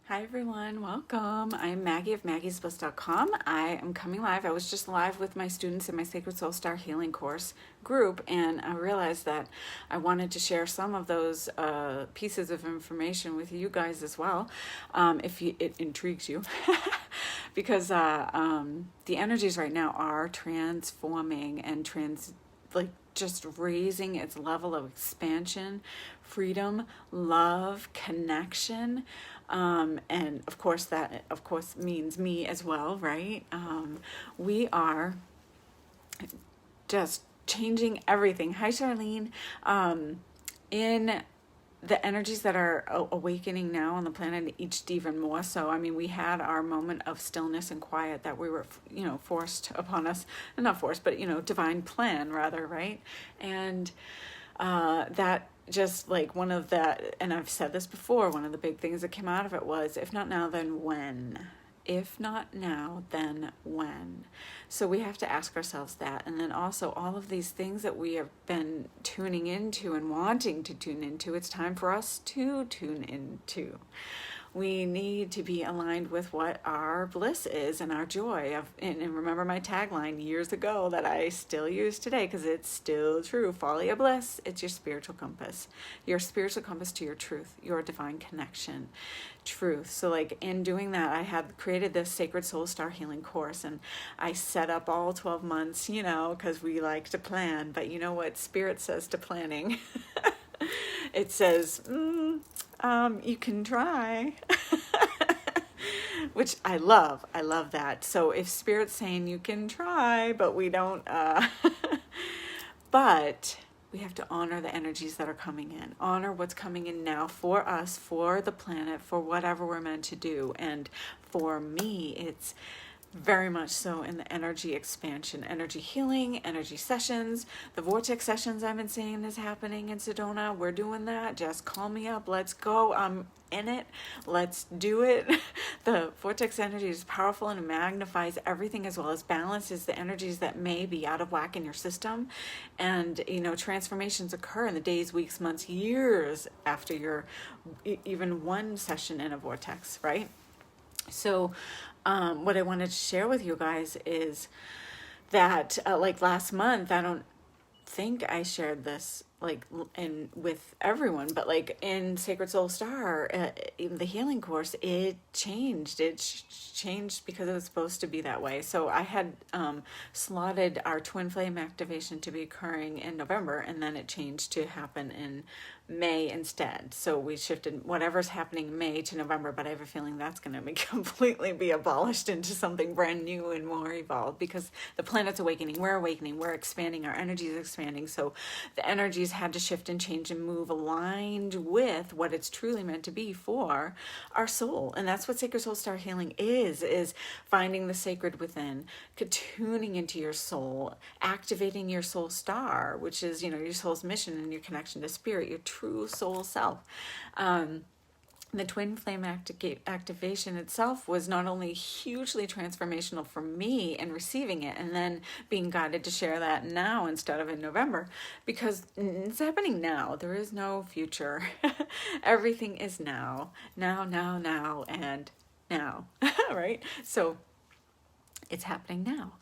Hi everyone, welcome. I'm Maggie of maggiesbliss.com. I am coming live. I was just live with my students in my Sacred Soul Star Healing course group, and I realized that I wanted to share some of those pieces of information with you guys as well, if it intrigues you, because the energies right now are transforming and just raising its level of expansion, freedom, love, connection. And of course, that means me as well, right? We are just changing everything. Hi, Charlene. In the energies that are awakening now on the planet, each even more so. I mean, we had our moment of stillness and quiet that we were, forced upon us, not forced, but, divine plan rather, right? And that just like one of the, and I've said this before, one of the big things that came out of it was, if not now, then when? If not now, then when? So we have to ask ourselves that. And then also all of these things that we have been tuning into and wanting to tune into, it's time for us to tune into. We need to be aligned with what our bliss is and our joy of, and remember my tagline years ago that I still use today because it's still true. Follow your bliss. It's your spiritual compass to your truth, your divine connection, truth. So like in doing that, I had created this Sacred Soul Star Healing course, and I set up all 12 months, because we like to plan, but you know what Spirit says to planning? It says, you can try, which I love. I love that. So if Spirit's saying you can try, but we don't, but we have to honor the energies that are coming in, honor what's coming in now for us, for the planet, for whatever we're meant to do. And for me, it's very much so in the energy expansion, energy healing, energy sessions. The vortex sessions I've been seeing is happening in Sedona. We're doing that. Just call me up. Let's go. I'm in it. Let's do it. The vortex energy is powerful and it magnifies everything as well as balances the energies that may be out of whack in your system. And, transformations occur in the days, weeks, months, years after your even one session in a vortex, right? So what I wanted to share with you guys is that like last month, I don't think I shared this with everyone, but like in Sacred Soul Star, in the healing course, it changed. Changed because it was supposed to be that way. So I had slotted our twin flame activation to be occurring in November, and then it changed to happen in May instead. So we shifted whatever's happening in May to November, but I have a feeling that's going to be completely be abolished into something brand new and more evolved, because the planet's awakening, we're expanding, our energy is expanding. So the energies had to shift and change and move aligned with what it's truly meant to be for our soul. And that's what Sacred Soul Star Healing is finding the sacred within, tuning into your soul, activating your soul star, which is, your soul's mission and your connection to spirit, your true soul self. The twin flame activation itself was not only hugely transformational for me in receiving it and then being guided to share that now instead of in November, because it's happening now. There is no future. Everything is now, and now, right? So it's happening now.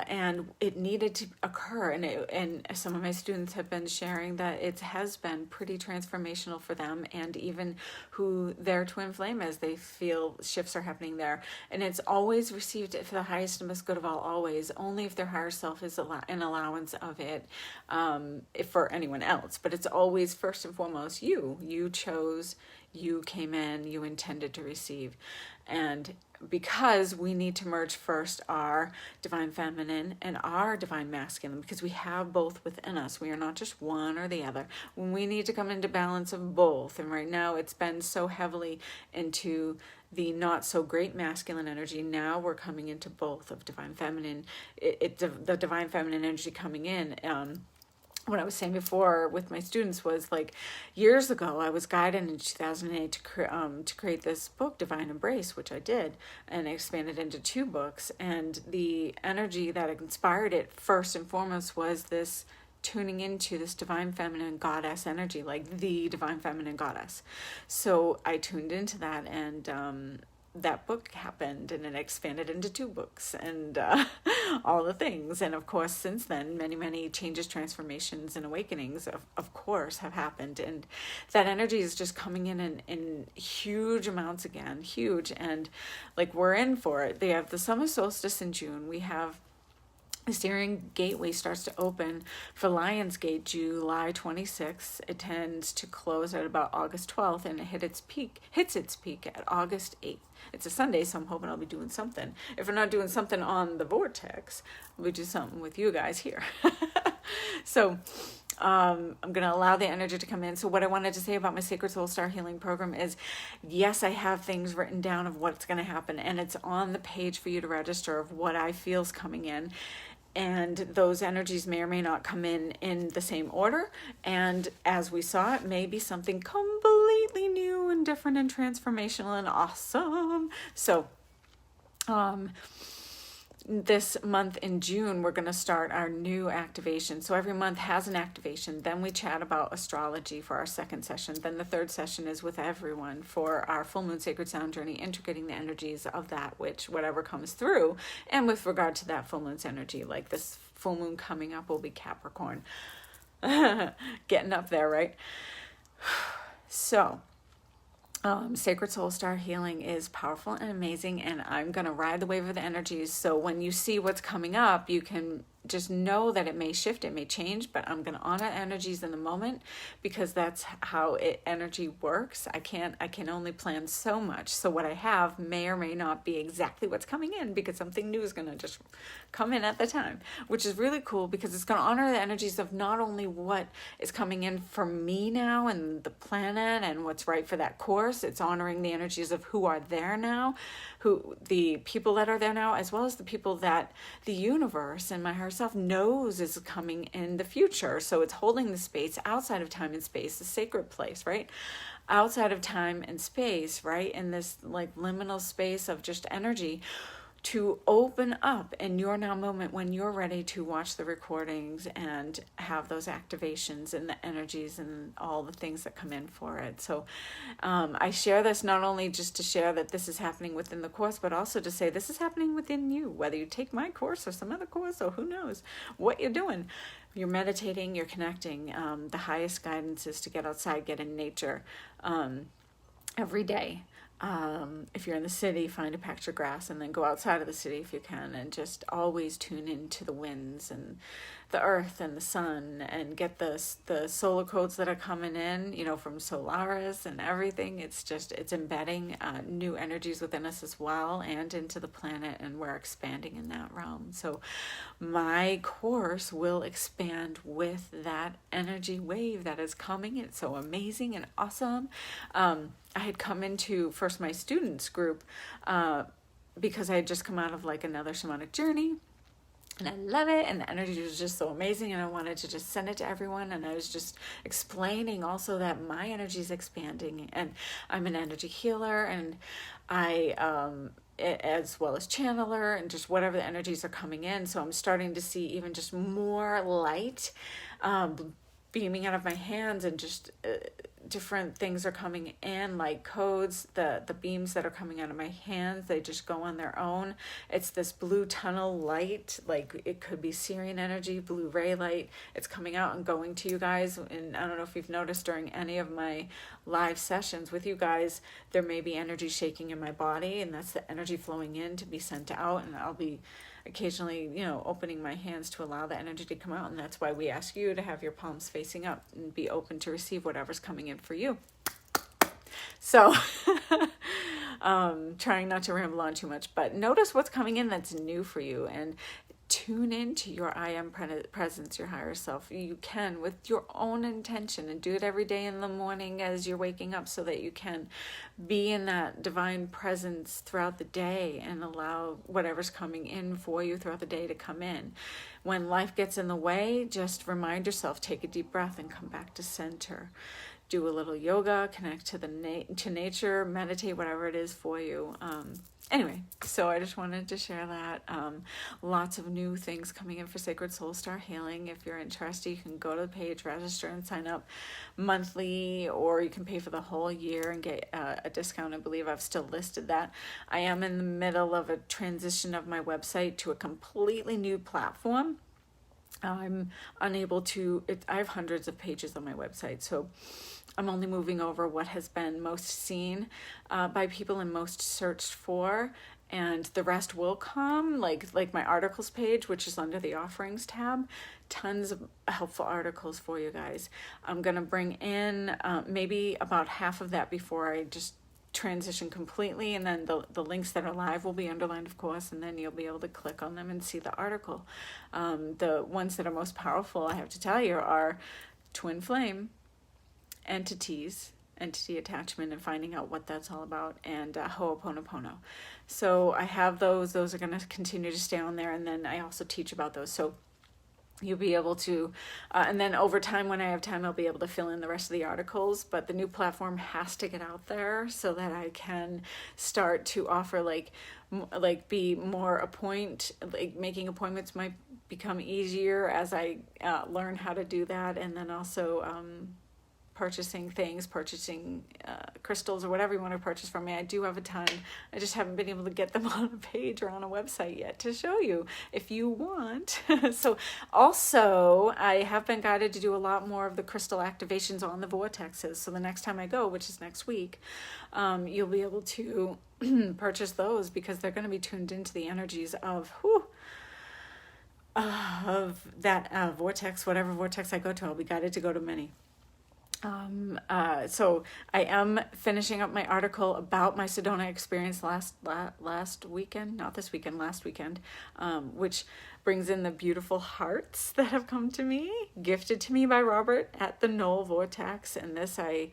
And it needed to occur. And some of my students have been sharing that it has been pretty transformational for them, and even who their twin flame is, they feel shifts are happening there. And it's always received for the highest and most good of all, always, only if their higher self is an allowance of it, if for anyone else. But it's always first and foremost you chose, you came in, you intended to receive. And because we need to merge first our divine feminine and our divine masculine, because we have both within us. We are not just one or the other. We need to come into balance of both. And right now it's been so heavily into the not so great masculine energy. Now we're coming into both of divine feminine. The divine feminine energy coming in. What I was saying before with my students was, like, years ago, I was guided in 2008 to create this book, Divine Embrace, which I did, and I expanded into 2 books. And the energy that inspired it first and foremost was this tuning into this divine feminine goddess energy, like the divine feminine goddess. So I tuned into that, and that book happened, and it expanded into 2 books, and all the things. And of course, since then, many changes, transformations, and awakenings of course have happened, and that energy is just coming in huge amounts again, huge. And like, we're in for it. They have the summer solstice in June. We have the Syrian gateway starts to open for Lionsgate July 26th. It tends to close at about August 12th, and it hits its peak at August 8th. It's a Sunday, so I'm hoping I'll be doing something. If we're not doing something on the vortex, we'll do something with you guys here. So I'm going to allow the energy to come in. So what I wanted to say about my Sacred Soul Star Healing Program is, yes, I have things written down of what's going to happen, and it's on the page for you to register of what I feel is coming in. And those energies may or may not come in the same order. And as we saw, it may be something completely new and different and transformational and awesome. So this month in June, we're going to start our new activation. So every month has an activation. Then we chat about astrology for our second session. Then the third session is with everyone for our full moon sacred sound journey, integrating the energies of that which whatever comes through. And with regard to that full moon's energy, like this full moon coming up will be Capricorn. Getting up there, right? So Sacred Soul Star Healing is powerful and amazing, and I'm going to ride the wave of the energies. So when you see what's coming up, you can just know that it may shift, it may change, but I'm going to honor energies in the moment, because that's how energy works. I can only plan so much. So what I have may or may not be exactly what's coming in, because something new is going to just come in at the time, which is really cool, because it's going to honor the energies of not only what is coming in for me now and the planet and what's right for that course. It's honoring the energies of who are there now, the people that are there now, as well as the people that the universe and my higher self knows is coming in the future. So it's holding the space outside of time and space, the sacred place, right? Outside of time and space, right? In this like liminal space of just energy, to open up in your now moment when you're ready to watch the recordings and have those activations and the energies and all the things that come in for it. So I share this not only just to share that this is happening within the course, but also to say this is happening within you, whether you take my course or some other course, or who knows what you're doing. You're meditating, you're connecting. The highest guidance is to get outside, get in nature every day. If you're in the city, find a patch of grass, and then go outside of the city if you can, and just always tune into the winds and the earth and the sun, and get the solar codes that are coming in, from Solaris and everything. It's embedding new energies within us as well, and into the planet, and we're expanding in that realm. So my course will expand with that energy wave that is coming. It's so amazing and awesome. I had come into first my students group because I had just come out of like another shamanic journey, and I love it, and the energy was just so amazing, and I wanted to just send it to everyone. And I was just explaining also that my energy is expanding, and I'm an energy healer, and I as well as channeler, and just whatever the energies are coming in. So I'm starting to see even just more light beaming out of my hands, and just different things are coming in, like codes. The beams that are coming out of my hands, they just go on their own. It's this blue tunnel light, like it could be Syrian energy, blue ray light. It's coming out and going to you guys. And I don't know if you've noticed during any of my live sessions with you guys, there may be energy shaking in my body, and that's the energy flowing in to be sent out. And I'll be occasionally, opening my hands to allow the energy to come out. And that's why we ask you to have your palms facing up and be open to receive whatever's coming in for you. So trying not to ramble on too much, but notice what's coming in that's new for you, and tune into your I am presence, your higher self. You can, with your own intention, and do it every day in the morning as you're waking up, so that you can be in that divine presence throughout the day, and allow whatever's coming in for you throughout the day to come in. When life gets in the way, just remind yourself, take a deep breath and come back to center. do a little yoga, connect to to nature, meditate, whatever it is for you. Anyway, so I just wanted to share that. Lots of new things coming in for Sacred Soul Star Healing. If you're interested, you can go to the page, register, and sign up monthly, or you can pay for the whole year and get a discount. I believe I've still listed that. I am in the middle of a transition of my website to a completely new platform. I'm unable to, I have hundreds of pages on my website, so I'm only moving over what has been most seen by people and most searched for, and the rest will come, like my articles page, which is under the offerings tab. Tons of helpful articles for you guys. I'm going to bring in maybe about half of that before I just transition completely, and then the links that are live will be underlined, of course, and then you'll be able to click on them and see the article. The ones that are most powerful, I have to tell you, are twin flame, entity attachment and finding out what that's all about, and Ho'oponopono. So I have those are going to continue to stay on there, and then I also teach about those, so you'll be able to, and then over time, when I have time, I'll be able to fill in the rest of the articles. But the new platform has to get out there so that I can start to offer be more making appointments might become easier as I learn how to do that. And then also purchasing crystals or whatever you want to purchase from me. I do have a ton. I just haven't been able to get them on a page or on a website yet to show you if you want. So also, I have been guided to do a lot more of the crystal activations on the vortexes. So the next time I go, which is next week, you'll be able to purchase those, because they're going to be tuned into the energies of that vortex, whatever vortex I go to. I'll be guided to go to many. So I am finishing up my article about my Sedona experience last weekend, not this weekend, last weekend, which brings in the beautiful hearts that have come to me, gifted to me by Robert at the Knoll Vortex, and this I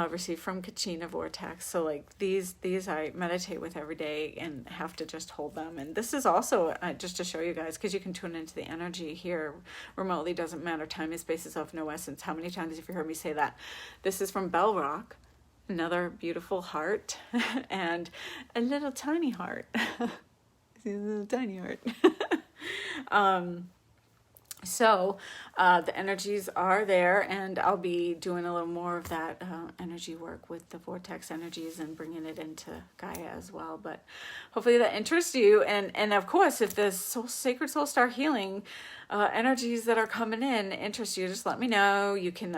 received from Kachina Vortex. So these I meditate with every day and have to just hold them. And this is also just to show you guys, because you can tune into the energy here remotely. Doesn't matter. Time and space is of no essence. How many times have you heard me say that? This is from Bell Rock, another beautiful heart, and a little tiny heart. See, a little tiny heart. So the energies are there, and I'll be doing a little more of that energy work with the vortex energies and bringing it into Gaia as well. But hopefully that interests you. And of course, if the Sacred Soul Star Healing energies that are coming in interest you, just let me know. You can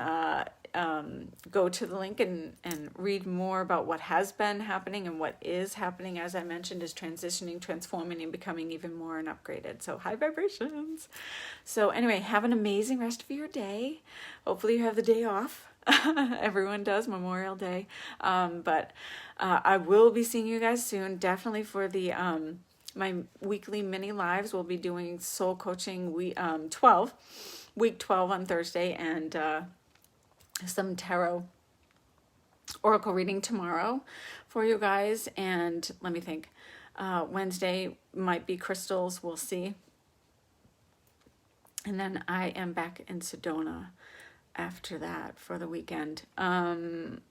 go to the link and read more about what has been happening and what is happening, as I mentioned, is transitioning, transforming, and becoming even more and upgraded. So high vibrations. So anyway, have an amazing rest of your day. Hopefully you have the day off. Everyone does, Memorial Day. But I will be seeing you guys soon, definitely for the my weekly mini lives. We'll be doing soul coaching week 12 on Thursday, and some tarot oracle reading tomorrow for you guys. And let me think, Wednesday might be crystals, we'll see. And then I am back in Sedona after that for the weekend. There's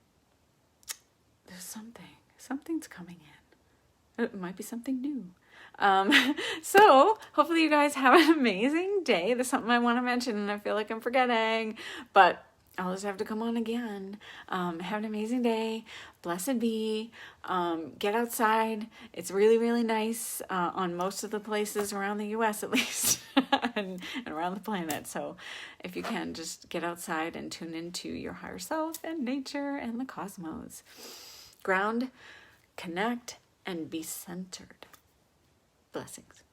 something's coming in. It might be something new. So hopefully you guys have an amazing day. There's something I want to mention and I feel like I'm forgetting, but I'll just have to come on again. Have an amazing day. Blessed be. Get outside. It's really, really nice on most of the places around the U.S. at least, and around the planet. So if you can, just get outside and tune into your higher self and nature and the cosmos. Ground, connect, and be centered. Blessings.